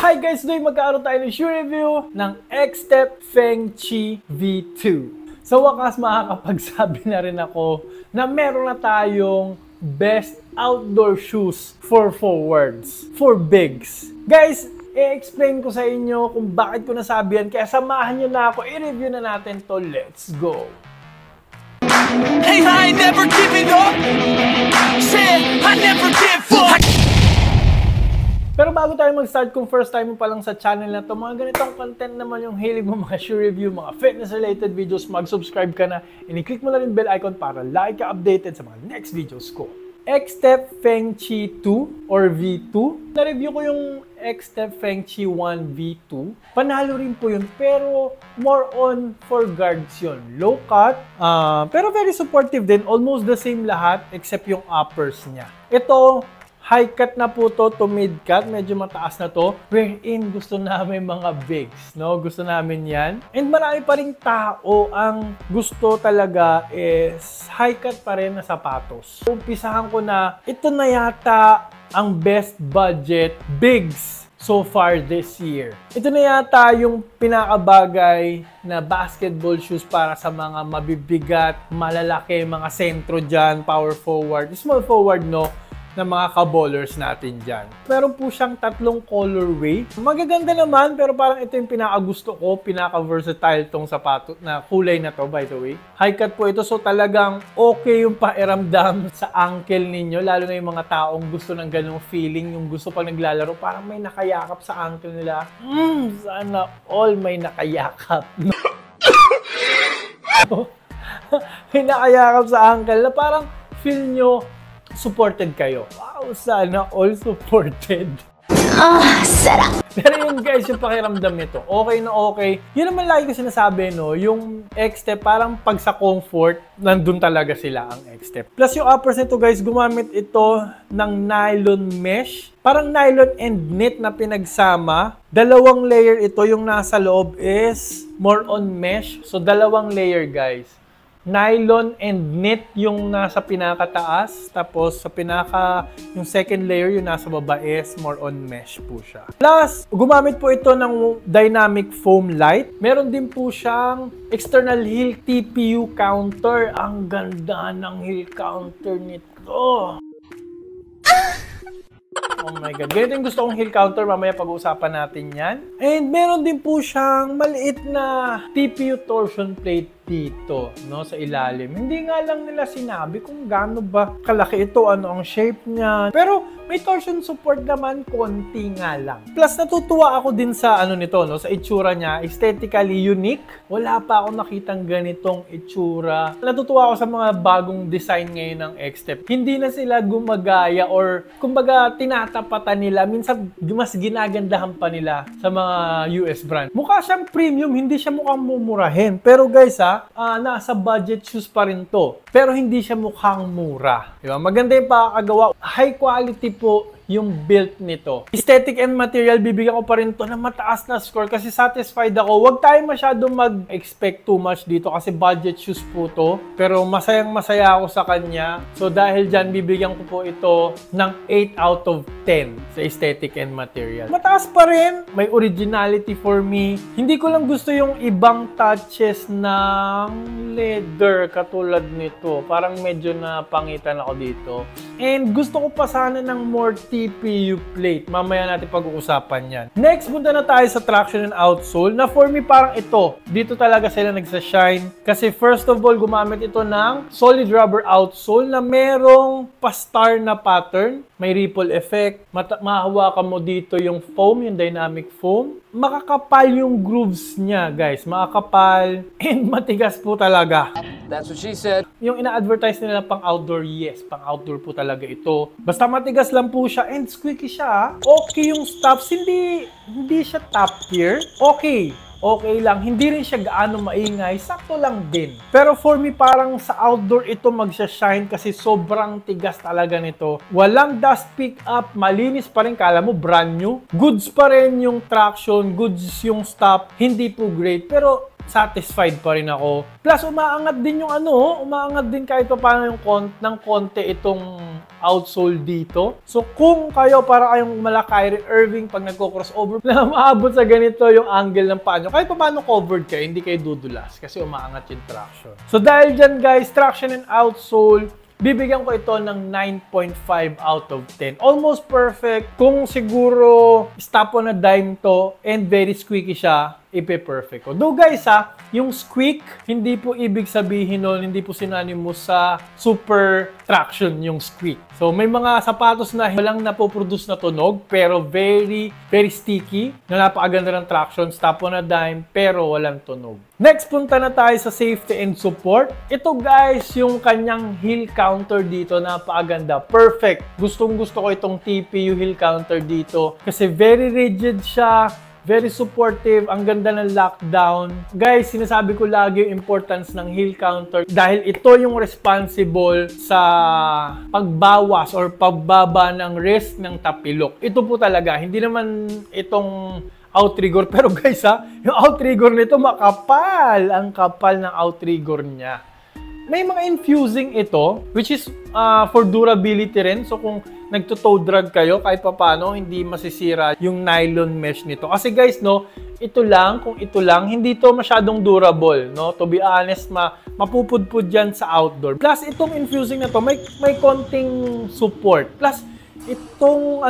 Hi guys! Today magkakaroon tayo ng shoe review ng Xtep Fengchi V2. Sa wakas makakapagsabi na rin ako na meron na tayong best outdoor shoes for forwards, for bigs. Guys, i-explain ko sa inyo kung bakit ko nasabi yan, kaya samahan nyo na ako, i-review na natin to. Let's go! Hey, I ain't never giving up. Said I never give up. Pero bago tayo mag-start, kung first time mo pa lang sa channel na to, mga ganitong content naman yung hilig mo, mga shoe review, mga fitness-related videos, mag-subscribe ka na, and i-click mo na rin bell icon para lagi ka updated sa mga next videos ko. Xtep Fengchi 2 or V2. Na-review ko yung Xtep Fengchi 1 V2. Panalo rin po yun, pero more on for guards yun. Low cut, pero very supportive din. Almost the same lahat except yung uppers niya. Ito, high cut na po to mid cut, medyo mataas na to, wherein gusto namin mga bigs, no? Gusto namin yan. And marami pa rin tao ang gusto talaga is high cut pa rin na sapatos. Umpisahan ko na, ito na yata ang best budget bigs so far this year. Ito na yata yung pinakabagay na basketball shoes para sa mga mabibigat, malalaki, mga sentro dyan, power forward, small forward, no? Na mga ka-ballers natin dyan. Meron po siyang tatlong colorway. Magaganda naman, pero parang ito yung pinaka-gusto ko, pinaka-versatile tong sapato na kulay na to, by the way. High cut po ito, so talagang okay yung pairamdam sa ankle ninyo, lalo na yung mga taong gusto ng ganung feeling, yung gusto pag naglalaro, parang may nakayakap sa ankle nila. Sana all may nakayakap. May nakayakap sa ankle na parang feel nyo supported kayo. Wow, sana all supported. Sarap! Pero yun guys, yung pakiramdam nito, okay na okay. Yun naman lagi ko sinasabi, no? Yung Xtep, parang pag sa comfort, nandun talaga sila ang Xtep. Plus yung uppers nito guys, gumamit ito ng nylon mesh. Parang nylon and knit na pinagsama. Dalawang layer ito, yung nasa loob is more on mesh. So dalawang layer guys. Nylon and knit yung nasa pinakataas, tapos sa yung second layer yung nasa baba is more on mesh po siya. Plus, gumamit po ito ng dynamic foam light. Meron din po siyang external heel TPU counter. Ang ganda ng heel counter nito. Oh my God. Ganito yung gusto kong heel counter. Mamaya pag-uusapan natin yan. And meron din po siyang maliit na TPU torsion plate dito, no, sa ilalim. Hindi nga lang nila sinabi kung gaano ba kalaki ito, ano ang shape niya. Pero may torsion support naman, konti nga lang. Plus natutuwa ako din sa ano nito, no, sa itsura niya, aesthetically unique. Wala pa akong nakitang ganitong itsura. Natutuwa ako sa mga bagong design ngayon ng Xtep. Hindi na sila gumagaya or kumbaga tinatapatan nila. Minsan mas ginagandahan pa nila sa mga US brand. Mukha siyang premium, hindi siya mukhang mumurahin. Pero guys nasa budget shoes pa rin to. Pero hindi siya mukhang mura. Diba? Maganda yung pakakagawa. High quality po yung build nito. Aesthetic and material, bibigyan ko pa rin to na mataas na score kasi satisfied ako. Huwag tayo masyadong mag-expect too much dito kasi budget shoes po to. Pero masayang masaya ako sa kanya. So dahil dyan, bibigyan ko po ito ng 8 out of 10 sa aesthetic and material. Mataas pa rin. May originality for me. Hindi ko lang gusto yung ibang touches ng leather katulad nito. Parang medyo napangitan ako dito. And gusto ko pa sana ng more TPU plate. Mamaya natin pag-uusapan yan. Next, punta na tayo sa traction and outsole na for me parang ito. Dito talaga sila nagsashine. Kasi first of all, gumamit ito ng solid rubber outsole na merong pa-star na pattern. May ripple effect. Mahahawakan mo dito yung foam, yung dynamic foam. Makakapal yung grooves niya, guys. Makakapal and matigas po talaga. That's what she said. Yung ina-advertise nila pang outdoor, yes, pang outdoor po talaga ito. Basta matigas lang po siya and squeaky siya. Okay yung stops, hindi siya top tier. Okay lang. Hindi rin siya gaano maingay. Sakto lang din. Pero for me, parang sa outdoor ito magsha-shine kasi sobrang tigas talaga nito. Walang dust pick up. Malinis pa rin. Kala mo brand new. Goods pa rin yung traction. Goods yung stop. Hindi po great. Pero satisfied pa rin ako. Plus, umaangat din yung umaangat din kahit pa paano yung ng konti itong outsole dito. So, kung kayo para kayong mala Kyrie Irving pag nagko-crossover na maabot sa ganito yung angle ng paa nyo, kahit pa paano covered kayo, hindi kayo dudulas kasi umaangat yung traction. So, dahil dyan guys, traction and outsole, bibigyan ko ito ng 9.5 out of 10. Almost perfect. Kung siguro stop on a dime to and very squeaky siya, ipe-perfect ko. Though guys yung squeak, hindi po ibig sabihin nun, hindi po synonymous sa super traction yung squeak. So may mga sapatos na walang napoproduce na tunog, pero very, very sticky, na napakaganda ng traction, stop on a dime, pero walang tunog. Next, punta na tayo sa safety and support. Ito guys, yung kanyang heel counter dito, napakaganda. Perfect. Gustong-gusto ko itong TPU heel counter dito kasi very rigid siya. Very supportive, ang ganda ng lockdown. Guys, sinasabi ko lagi yung importance ng heel counter dahil ito yung responsible sa pagbawas or pagbaba ng risk ng tapilok. Ito po talaga, hindi naman itong outrigger. Pero guys yung outrigger nito makapal. Ang kapal ng outrigger niya. May mga infusing ito, which is for durability rin. So kung nagto-toe drag kayo, kahit pa paano, hindi masisira yung nylon mesh nito. Kasi guys, ito lang, hindi to masyadong durable, To be honest, mapupudpud yan sa outdoor. Plus, itong infusing na to, may konting support. Plus, itong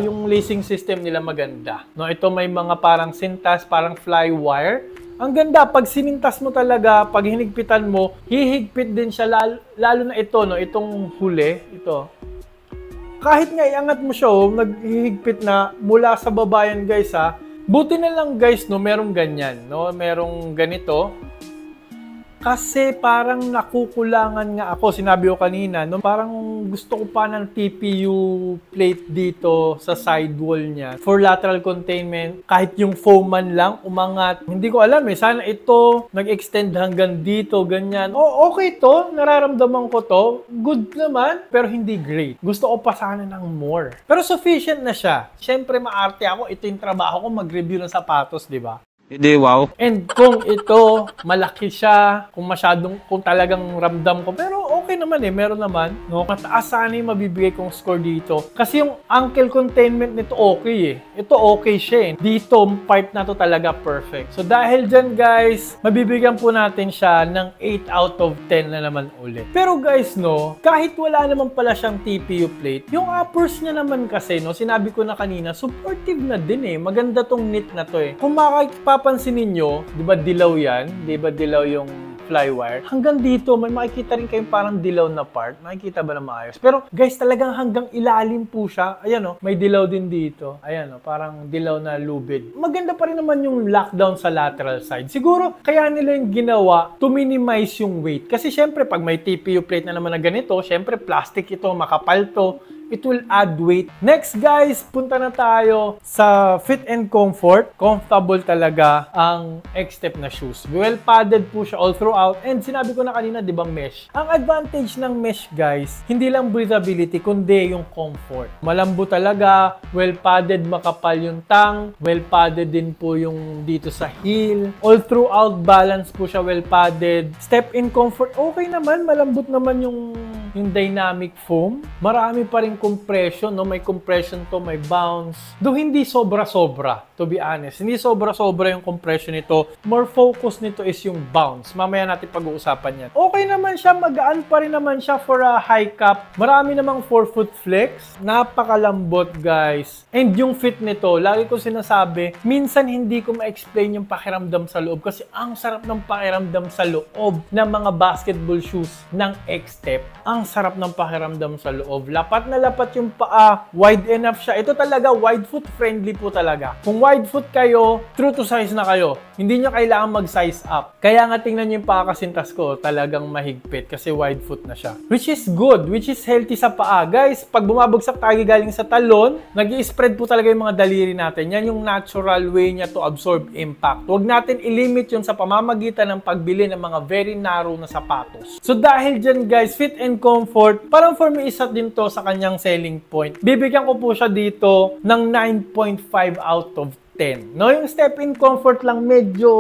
yung lacing system nila maganda. Ito may mga parang sintas, parang fly wire. Ang ganda, pag sinintas mo talaga, pag hinigpitan mo, hihigpit din siya, lalo na ito, itong huli, ito. Kahit nga iangat mo siya, naghihigpit na mula sa baba yan guys Buti na lang guys, merong ganyan, merong ganito. Kasi parang nakukulangan nga ako, sinabi ko kanina, parang gusto ko pa ng TPU plate dito sa sidewall niya for lateral containment. Kahit yung foam man lang, umangat. Hindi ko alam sana ito nag-extend hanggang dito, ganyan. Okay to, nararamdaman ko to. Good naman, pero hindi great. Gusto ko pa sana ng more. Pero sufficient na siya. Siyempre, maarte ako. Ito yung trabaho ko, mag-review ng sapatos, di ba? Hindi, wow. And kung ito, malaki siya, kung talagang ramdam ko, pero okay naman meron naman, mataas sana yung mabibigay kong score dito. Kasi yung ankle containment nito okay Ito okay siya Dito, part na to talaga perfect. So dahil dyan guys, mabibigyan po natin siya ng 8 out of 10 na naman ulit. Pero guys, kahit wala naman pala siyang TPU plate, yung uppers niya naman kasi, sinabi ko na kanina, supportive na din Maganda tong knit na to Kung papansin ninyo, di ba dilaw yan? Di ba dilaw yung flywire? Hanggang dito, may makikita rin kayong parang dilaw na part. Makikita ba na maayos? Pero guys, talagang hanggang ilalim po siya. Ayan may dilaw din dito. Ayan parang dilaw na lubid. Maganda pa rin naman yung lockdown sa lateral side. Siguro, kaya nila yung ginawa to minimize yung weight. Kasi syempre, pag may TPU plate na naman na ganito, syempre plastic ito, makapal to. It will add weight. Next guys, punta na tayo sa fit and comfort. Comfortable talaga ang X-Step na shoes. Well padded po siya all throughout. And sinabi ko na kanina, di ba mesh? Ang advantage ng mesh guys, hindi lang breathability, kundi yung comfort. Malambo talaga, well padded, makapal yung tang, well padded din po yung dito sa heel. All throughout balance po siya, well padded. Step in comfort, okay naman, malambot naman yung dynamic foam. Marami pa rin compression, may compression to, may bounce. Though hindi sobra-sobra, to be honest. Hindi sobra-sobra yung compression nito. More focus nito is yung bounce. Mamaya natin pag-uusapan yan. Okay naman siya, magaan pa rin naman siya for a high cap. Marami namang forefoot flex. Napakalambot, guys. And yung fit nito, lagi ko sinasabi, minsan hindi ko ma-explain yung pakiramdam sa loob kasi ang sarap ng pakiramdam sa loob ng mga basketball shoes ng X-Step. Ang sarap ng pakiramdam sa loob. Lapat na lapat yung paa. Wide enough siya. Ito talaga, wide foot friendly po talaga. Kung wide foot kayo, true to size na kayo. Hindi nyo kailangan mag-size up. Kaya nga tingnan nyo yung paa kasintas ko, talagang mahigpit kasi wide foot na siya. Which is good, which is healthy sa paa. Guys, pag bumabagsak tayo galing sa talon, nag-i-spread po talaga yung mga daliri natin. Yan yung natural way niya to absorb impact. Huwag natin i-limit yun sa pamamagitan ng pagbili ng mga very narrow na sapatos. So dahil dyan guys, fit and comfort, parang for me isa din to sa kanyang selling point. Bibigyan ko po siya dito ng 9.5 out of 10. No, yung step-in comfort lang medyo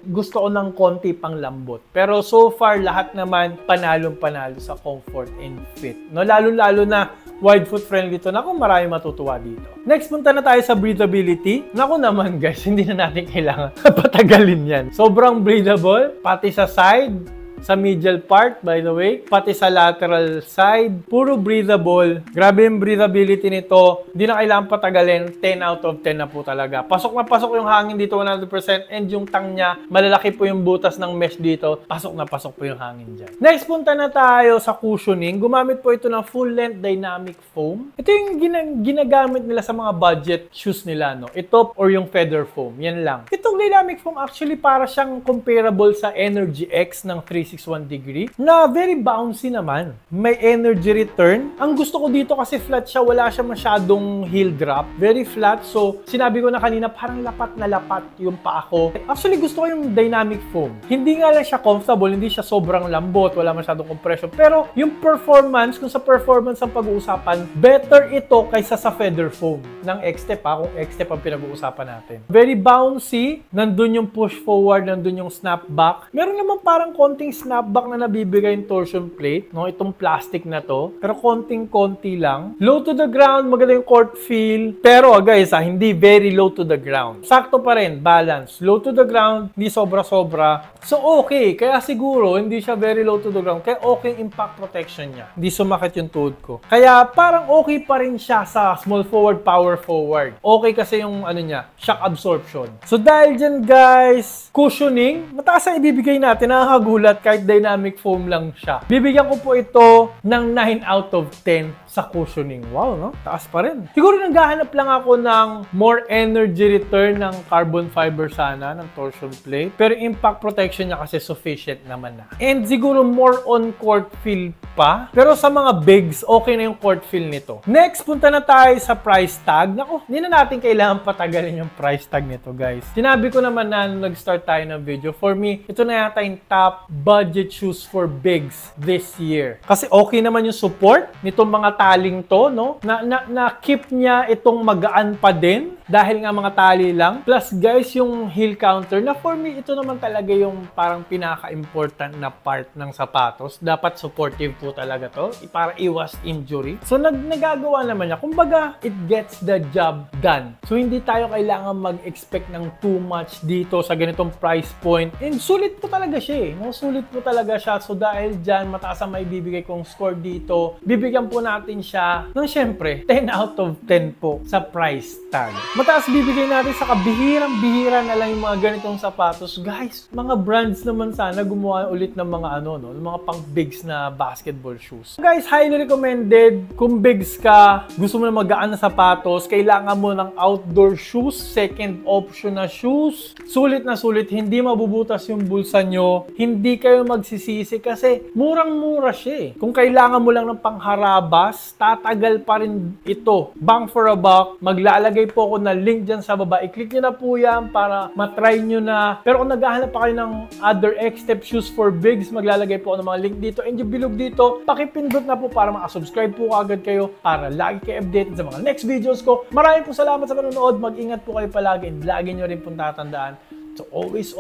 gusto ko ng konti pang lambot. Pero so far, lahat naman panalong-panalo sa comfort and fit. No, lalo-lalo na wide foot friendly to. Naku, marami matutuwa dito. Next, punta na tayo sa breathability. Naku naman guys, hindi na natin kailangan patagalin yan. Sobrang breathable, pati sa side, sa medial part, by the way, pati sa lateral side, puro breathable. Grabe yung breathability nito. Hindi na kailangan patagalin. 10 out of 10 na po talaga. Pasok na pasok yung hangin dito 100% and yung tang niya, malalaki po yung butas ng mesh dito. Pasok na pasok po yung hangin dyan. Next, punta na tayo sa cushioning. Gumamit po ito ng full-length dynamic foam. Ito yung ginagamit nila sa mga budget shoes nila, no? Ito or yung feather foam. Yan lang. Itong dynamic foam actually para siyang comparable sa Energy X ng 361 degree na very bouncy naman. May energy return. Ang gusto ko dito kasi flat siya, wala siya masyadong heel drop. Very flat. So, sinabi ko na kanina, parang lapat na lapat yung paa ko. Actually, gusto ko yung dynamic foam. Hindi nga lang siya comfortable, hindi siya sobrang lambot, wala masyadong compression. Pero yung performance, kung sa performance ang pag-uusapan, better ito kaysa sa feather foam ng X-Step, kung X-Step ang pinag-uusapan natin. Very bouncy. Nandun yung push forward, nandun yung snap back. Meron naman parang konting snapback na nabibigay yung torsion plate, no? Itong plastic na to. Pero konting-konti lang. Low to the ground, maganda yung court feel. Pero guys, hindi very low to the ground. Sakto pa rin, balance. Low to the ground, hindi sobra-sobra. So okay, kaya siguro hindi siya very low to the ground. Kaya okay impact protection niya. Hindi sumakit yung tuhod ko. Kaya parang okay pa rin siya sa small forward, power forward. Okay kasi yung ano niya, shock absorption. So dahil dyan guys, cushioning, mataas ang ibibigay natin, nakakagulat kahit dynamic foam lang siya. Bibigyan ko po ito ng 9 out of 10 sa cushioning. Wow, no? Taas pa rin. Siguro naghahanap lang ako ng more energy return ng carbon fiber sana, ng torsion plate. Pero impact protection niya kasi sufficient naman na. And siguro more on court feel pa. Pero sa mga bigs, okay na yung court feel nito. Next, punta na tayo sa price tag. Naku, hindi na natin kailangan patagalin yung price tag nito, guys. Sinabi ko naman na nung nag-start tayo ng video, for me, ito na yata yung top budget shoes for bigs this year. Kasi okay naman yung support nitong mga taling to, no? Na-keep niya itong magaan pa din dahil nga mga tali lang. Plus, guys, yung heel counter na for me, ito naman talaga yung parang pinaka-important na part ng sapatos. Dapat supportive po talaga to para iwas injury. So, nagagawa naman niya. Kumbaga, it gets the job done. So, hindi tayo kailangan mag-expect ng too much dito sa ganitong price point. And sulit po talaga siya eh. No? Sulit po talaga siya. So, dahil dyan, mataas ang maibibigay kong score dito. Bibigyan po natin siya ng syempre, 10 out of 10 po sa price tag. Mataas bibigay natin sa kabihirang-bihira na lang yung mga ganitong sapatos. Guys, mga brands naman sana gumawa ulit ng mga mga pang bigs na basketball shoes. Guys, highly recommended. Kung bigs ka, gusto mo na magaan na sapatos, kailangan mo ng outdoor shoes, second option na shoes. Sulit na sulit, hindi mabubutas yung bulsa nyo, hindi kayo magsisisi kasi murang-mura siya eh. Kung kailangan mo lang ng pangharabas, tatagal pa rin ito. Bang for a buck, maglalagay po ako na link dyan sa baba. I-click nyo na po yan para matry nyo na. Pero kung naghahanap pa kayo ng other X-Step shoes for bigs, maglalagay po ako ng mga link dito. And yung bilog dito, pakipindot na po para makasubscribe po agad kayo para lagi kayo updated sa mga next videos ko. Maraming po salamat sa panonood. Mag-ingat po kayo palagi and lagi nyo rin po tatandaan to always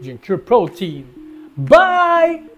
drink your protein. Bye!